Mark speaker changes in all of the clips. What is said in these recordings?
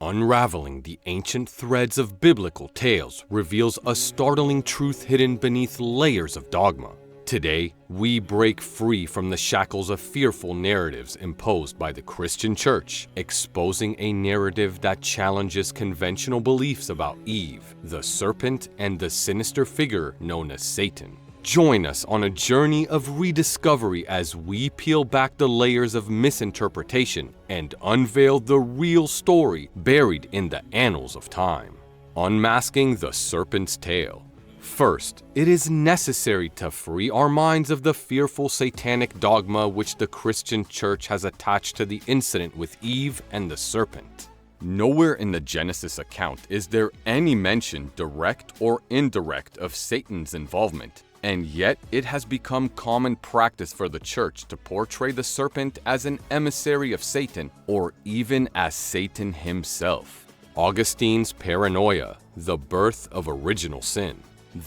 Speaker 1: Unraveling the ancient threads of biblical tales reveals a startling truth hidden beneath layers of dogma. Today, we break free from the shackles of fearful narratives imposed by the Christian Church, exposing a narrative that challenges conventional beliefs about Eve, the serpent, and the sinister figure known as Satan. Join us on a journey of rediscovery as we peel back the layers of misinterpretation and unveil the real story buried in the annals of time. Unmasking the serpent's tail. First, it is necessary to free our minds of the fearful satanic dogma which the Christian Church has attached to the incident with Eve and the serpent. Nowhere in the Genesis account is there any mention, direct or indirect, of Satan's involvement. And yet, it has become common practice for the church to portray the serpent as an emissary of Satan, or even as Satan himself. Augustine's Paranoia, the birth of original sin.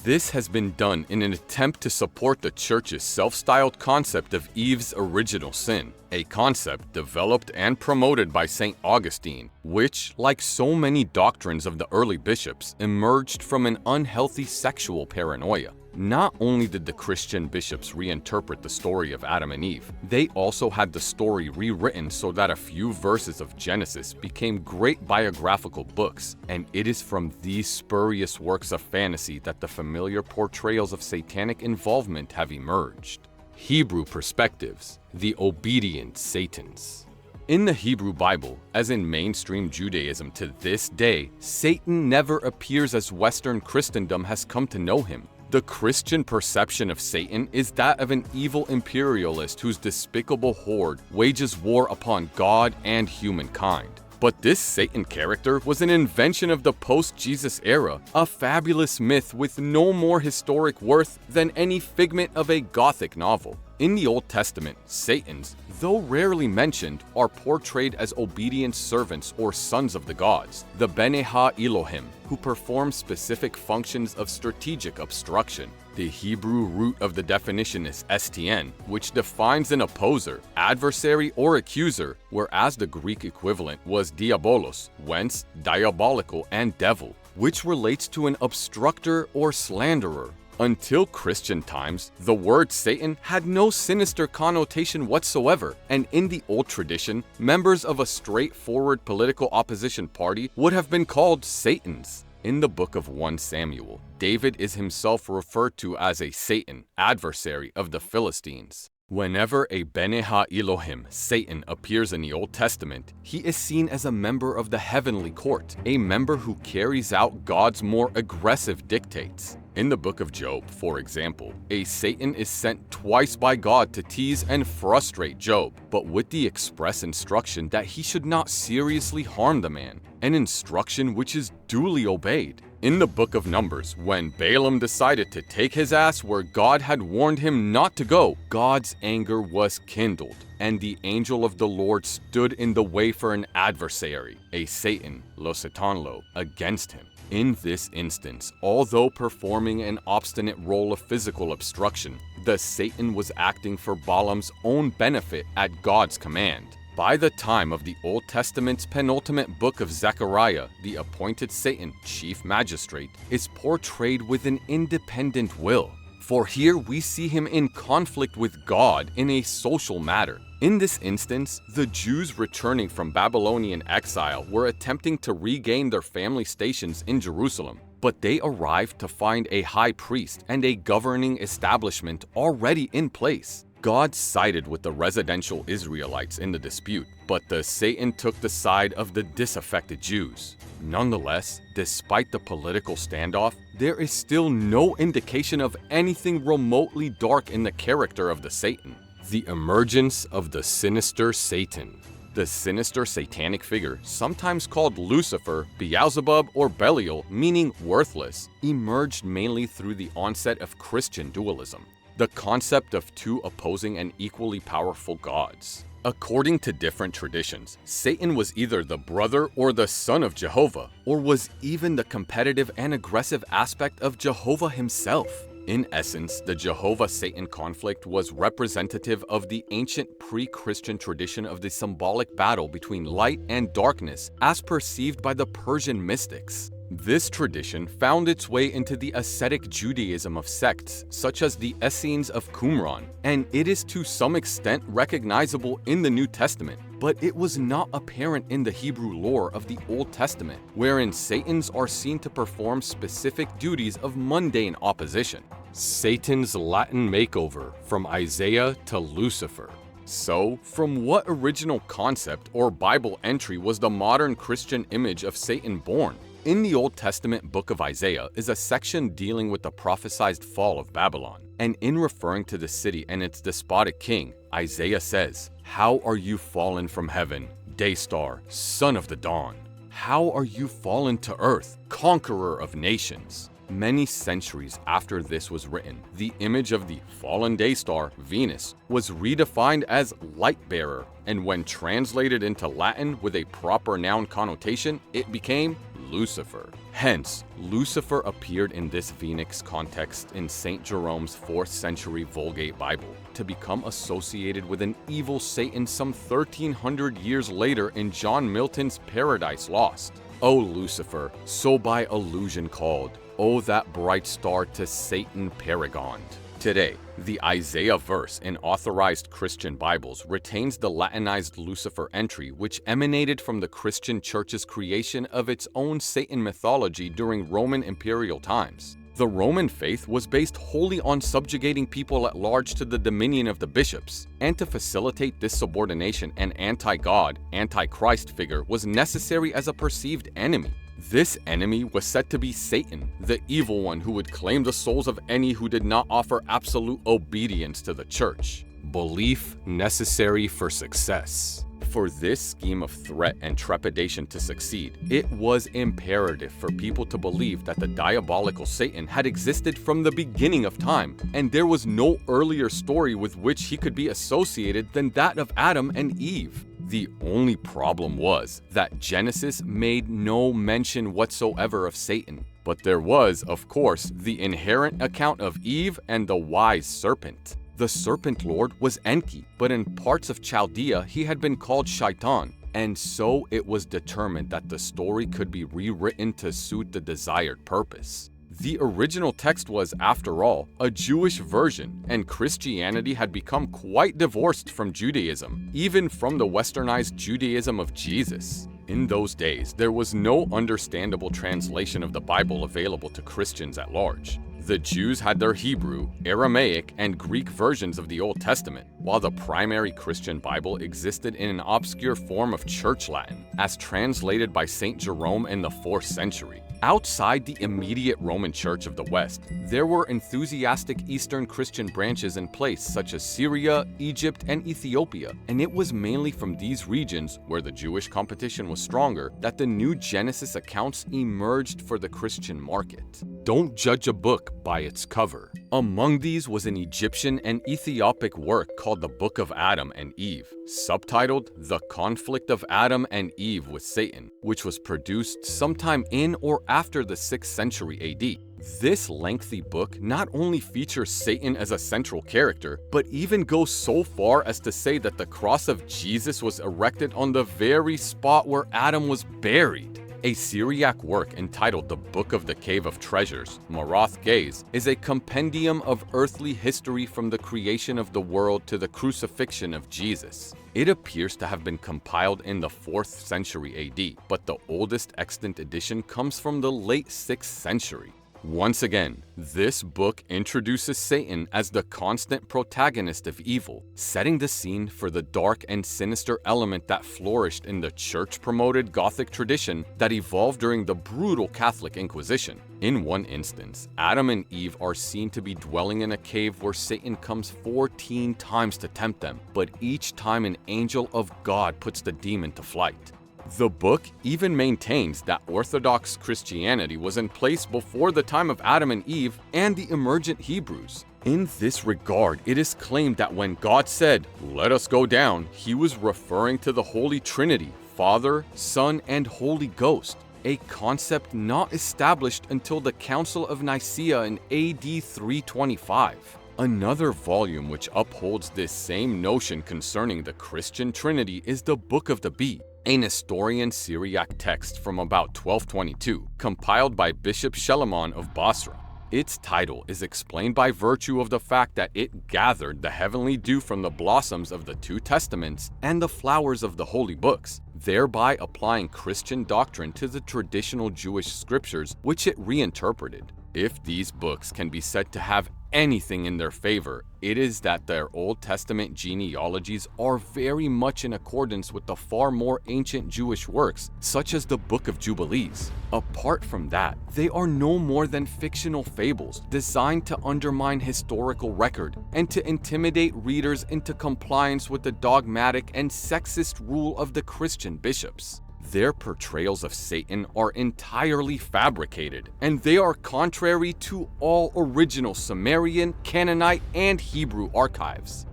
Speaker 1: This has been done in an attempt to support the church's self-styled concept of Eve's original sin, a concept developed and promoted by St. Augustine, which, like so many doctrines of the early bishops, emerged from an unhealthy sexual paranoia. Not only did the Christian bishops reinterpret the story of Adam and Eve, they also had the story rewritten so that a few verses of Genesis became great biographical books, and it is from these spurious works of fantasy that the familiar portrayals of satanic involvement have emerged. Hebrew perspectives, the obedient Satans. In the Hebrew Bible, as in mainstream Judaism to this day, Satan never appears as Western Christendom has come to know him. The Christian perception of Satan is that of an evil imperialist whose despicable horde wages war upon God and humankind. But this Satan character was an invention of the post-Jesus era, a fabulous myth with no more historic worth than any figment of a Gothic novel. In the Old Testament, Satans, though rarely mentioned, are portrayed as obedient servants or sons of the gods, the Bene Ha-Elohim, who perform specific functions of strategic obstruction. The Hebrew root of the definition is STN, which defines an opposer, adversary, or accuser, whereas the Greek equivalent was diabolos, whence diabolical and devil, which relates to an obstructor or slanderer. Until Christian times, the word Satan had no sinister connotation whatsoever, and in the old tradition, members of a straightforward political opposition party would have been called Satans. In the book of 1 Samuel, David is himself referred to as a Satan, adversary of the Philistines. Whenever a Bene Ha-Elohim, Satan, appears in the Old Testament, he is seen as a member of the heavenly court, a member who carries out God's more aggressive dictates. In the book of Job, for example, a Satan is sent twice by God to tease and frustrate Job, but with the express instruction that he should not seriously harm the man, an instruction which is duly obeyed. In the book of Numbers, when Balaam decided to take his ass where God had warned him not to go, God's anger was kindled, and the angel of the Lord stood in the way for an adversary, a Satan, lo Satanlo, against him. In this instance, although performing an obstinate role of physical obstruction, the Satan was acting for Balaam's own benefit at God's command. By the time of the Old Testament's penultimate book of Zechariah, the appointed Satan, chief magistrate, is portrayed with an independent will. For here we see him in conflict with God in a social matter. In this instance, the Jews returning from Babylonian exile were attempting to regain their family stations in Jerusalem, but they arrived to find a high priest and a governing establishment already in place. God sided with the residential Israelites in the dispute, but the Satan took the side of the disaffected Jews. Nonetheless, despite the political standoff, there is still no indication of anything remotely dark in the character of the Satan. The emergence of the sinister Satan. The sinister satanic figure, sometimes called Lucifer, Beelzebub, or Belial, meaning worthless, emerged mainly through the onset of Christian dualism, the concept of two opposing and equally powerful gods. According to different traditions, Satan was either the brother or the son of Jehovah, or was even the competitive and aggressive aspect of Jehovah himself. In essence, the Jehovah-Satan conflict was representative of the ancient pre-Christian tradition of the symbolic battle between light and darkness as perceived by the Persian mystics. This tradition found its way into the ascetic Judaism of sects such as the Essenes of Qumran, and it is to some extent recognizable in the New Testament, but it was not apparent in the Hebrew lore of the Old Testament, wherein Satans are seen to perform specific duties of mundane opposition. Satan's Latin makeover from Isaiah to Lucifer. So, from what original concept or Bible entry was the modern Christian image of Satan born? In the Old Testament book of Isaiah is a section dealing with the prophesied fall of Babylon, and in referring to the city and its despotic king, Isaiah says, "How are you fallen from heaven, day star, son of the dawn? How are you fallen to earth, conqueror of nations?" Many centuries after this was written, the image of the fallen day star, Venus, was redefined as light bearer, and when translated into Latin with a proper noun connotation, it became Lucifer. Hence, Lucifer appeared in this Phoenix context in St. Jerome's 4th century Vulgate Bible, to become associated with an evil Satan some 1300 years later in John Milton's Paradise Lost. O Lucifer, so by allusion called, O that bright star to Satan paragoned. Today, the Isaiah verse in authorized Christian Bibles retains the Latinized Lucifer entry which emanated from the Christian Church's creation of its own Satan mythology during Roman imperial times. The Roman faith was based wholly on subjugating people at large to the dominion of the bishops, and to facilitate this subordination, an anti-God, anti-Christ figure was necessary as a perceived enemy. This enemy was said to be Satan, the evil one who would claim the souls of any who did not offer absolute obedience to the church. Belief necessary for success. For this scheme of threat and trepidation to succeed, it was imperative for people to believe that the diabolical Satan had existed from the beginning of time, and there was no earlier story with which he could be associated than that of Adam and Eve. The only problem was that Genesis made no mention whatsoever of Satan, but there was, of course, the inherent account of Eve and the wise serpent. The serpent lord was Enki, but in parts of Chaldea he had been called Shaitan, and so it was determined that the story could be rewritten to suit the desired purpose. The original text was, after all, a Jewish version, and Christianity had become quite divorced from Judaism, even from the westernized Judaism of Jesus. In those days, there was no understandable translation of the Bible available to Christians at large. The Jews had their Hebrew, Aramaic, and Greek versions of the Old Testament, while the primary Christian Bible existed in an obscure form of Church Latin, as translated by St. Jerome in the 4th century. Outside the immediate Roman Church of the West, there were enthusiastic Eastern Christian branches in place such as Syria, Egypt, and Ethiopia, and it was mainly from these regions, where the Jewish competition was stronger, that the new Genesis accounts emerged for the Christian market. Don't judge a book by its cover. Among these was an Egyptian and Ethiopic work called the Book of Adam and Eve, subtitled The Conflict of Adam and Eve with Satan, which was produced sometime in or after the 6th century AD. This lengthy book not only features Satan as a central character, but even goes so far as to say that the cross of Jesus was erected on the very spot where Adam was buried. A Syriac work entitled The Book of the Cave of Treasures, Marath Gaze, is a compendium of earthly history from the creation of the world to the crucifixion of Jesus. It appears to have been compiled in the 4th century AD, but the oldest extant edition comes from the late 6th century. Once again, this book introduces Satan as the constant protagonist of evil, setting the scene for the dark and sinister element that flourished in the church-promoted Gothic tradition that evolved during the brutal Catholic Inquisition. In one instance, Adam and Eve are seen to be dwelling in a cave where Satan comes 14 times to tempt them, but each time an angel of God puts the demon to flight. The book even maintains that Orthodox Christianity was in place before the time of Adam and Eve and the emergent Hebrews. In this regard, it is claimed that when God said, "Let us go down," he was referring to the Holy Trinity, Father, Son, and Holy Ghost. a concept not established until the Council of Nicaea in AD 325. Another volume which upholds this same notion concerning the Christian Trinity is the Book of the Bee, a Nestorian Syriac text from about 1222, compiled by Bishop Shelamon of Basra. Its title is explained by virtue of the fact that it gathered the heavenly dew from the blossoms of the two testaments and the flowers of the holy books, thereby applying Christian doctrine to the traditional Jewish scriptures which it reinterpreted. If these books can be said to have anything in their favor, it is that their Old Testament genealogies are very much in accordance with the far more ancient Jewish works, such as the Book of Jubilees. Apart from that, they are no more than fictional fables designed to undermine historical record and to intimidate readers into compliance with the dogmatic and sexist rule of the Christian bishops. Their portrayals of Satan are entirely fabricated, and they are contrary to all original Sumerian, Canaanite, and Hebrew archives.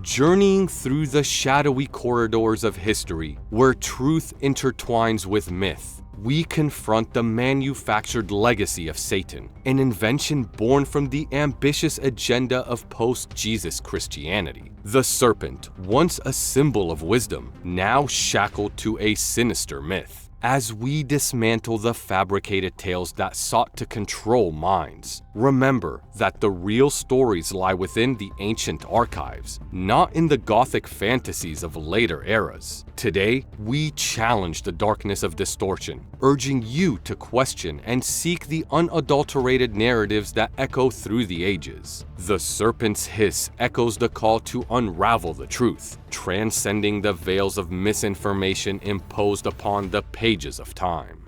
Speaker 1: Journeying through the shadowy corridors of history, where truth intertwines with myth, we confront the manufactured legacy of Satan, an invention born from the ambitious agenda of post-Jesus Christianity. The serpent, once a symbol of wisdom, now shackled to a sinister myth. As we dismantle the fabricated tales that sought to control minds, remember that the real stories lie within the ancient archives, not in the Gothic fantasies of later eras. Today, we challenge the darkness of distortion, urging you to question and seek the unadulterated narratives that echo through the ages. The serpent's hiss echoes the call to unravel the truth, transcending the veils of misinformation imposed upon the pages of time.